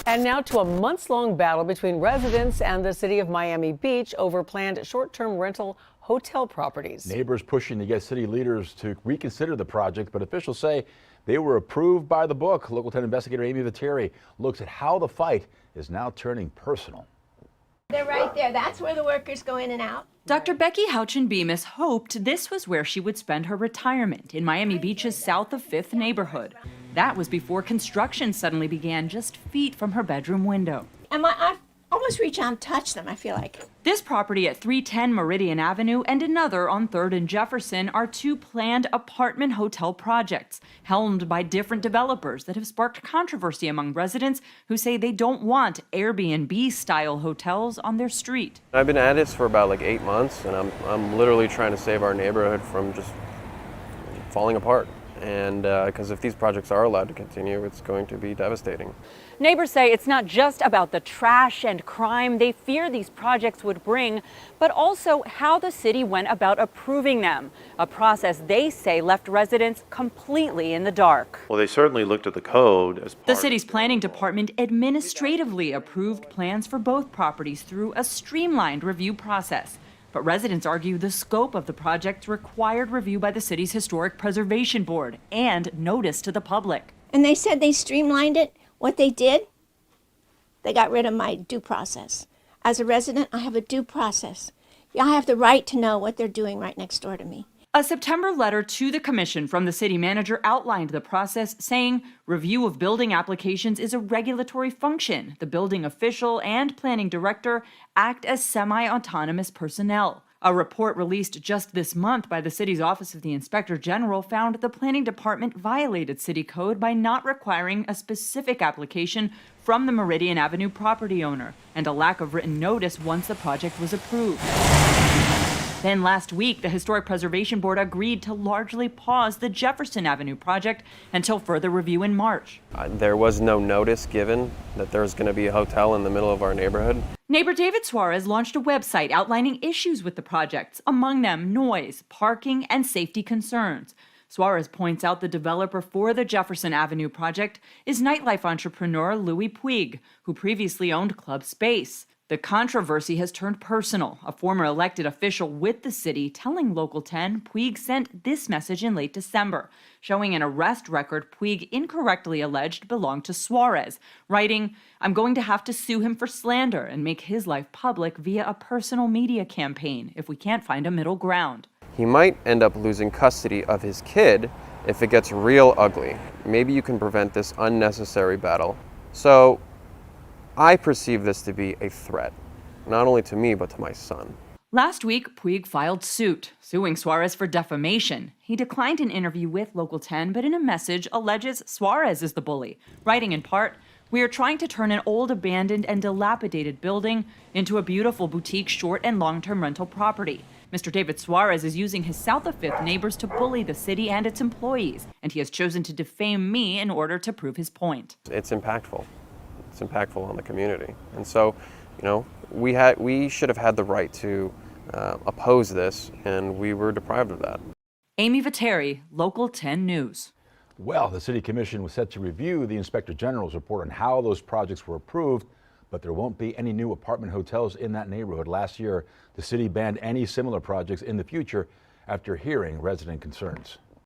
And now to a months-long battle between residents and the city of Miami Beach over planned short-term rental hotel properties. Neighbors pushing to get city leaders to reconsider the project, but officials say they were approved by the book. Local 10 investigator Amy Viteri looks at how the fight is now turning personal. They're right there. That's where the workers go in and out. Dr. Becky Houchin-Bemis hoped this was where she would spend her retirement, in Miami Beach's south of 5th neighborhood. That was before construction suddenly began just feet from her bedroom window. And I almost reach out and touch them, I feel like. This property at 310 Meridian Avenue and another on 3rd and Jefferson are two planned apartment hotel projects, helmed by different developers that have sparked controversy among residents who say they don't want Airbnb-style hotels on their street. I've been at this for about 8 months, and I'm literally trying to save our neighborhood from just falling apart. And because if these projects are allowed to continue, it's going to be devastating. Neighbors say it's not just about the trash and crime they fear these projects would bring, but also how the city went about approving them, a process they say left residents completely in the dark. Well, they certainly looked at the code as part The city's planning department administratively approved plans for both properties through a streamlined review process. But residents argue the scope of the project required review by the city's Historic Preservation Board and notice to the public. And they said they streamlined it. What they did, they got rid of my due process. As a resident, I have a due process. I have the right to know what they're doing right next door to me. A September letter to the commission from the city manager outlined the process, saying review of building applications is a regulatory function. The building official and planning director act as semi-autonomous personnel. A report released just this month by the city's Office of the Inspector General found the planning department violated city code by not requiring a specific application from the Meridian Avenue property owner and a lack of written notice once the project was approved. Then last week, the Historic Preservation Board agreed to largely pause the Jefferson Avenue project until further review in March. There was no notice given that there was going to be a hotel in the middle of our neighborhood. Neighbor David Suarez launched a website outlining issues with the projects, among them noise, parking, and safety concerns. Suarez points out the developer for the Jefferson Avenue project is nightlife entrepreneur Louis Puig, who previously owned Club Space. The controversy has turned personal. A former elected official with the city telling Local 10 Puig sent this message in late December, showing an arrest record Puig incorrectly alleged belonged to Suarez, writing, "I'm going to have to sue him for slander and make his life public via a personal media campaign if we can't find a middle ground." He might end up losing custody of his kid if it gets real ugly. Maybe you can prevent this unnecessary battle. So I perceive this to be a threat, not only to me, but to my son. Last week, Puig filed suit, suing Suarez for defamation. He declined an interview with Local 10, but in a message alleges Suarez is the bully, writing in part, "We are trying to turn an old, abandoned, and dilapidated building into a beautiful boutique short and long-term rental property. Mr. David Suarez is using his South of 5th neighbors to bully the city and its employees, and he has chosen to defame me in order to prove his point." It's impactful. It's impactful on the community. And so, we should have had the right to oppose this, and we were deprived of that. Amy Viteri, Local 10 News. Well, the city commission was set to review the inspector general's report on how those projects were approved, but there won't be any new apartment hotels in that neighborhood. Last year, the city banned any similar projects in the future after hearing resident concerns.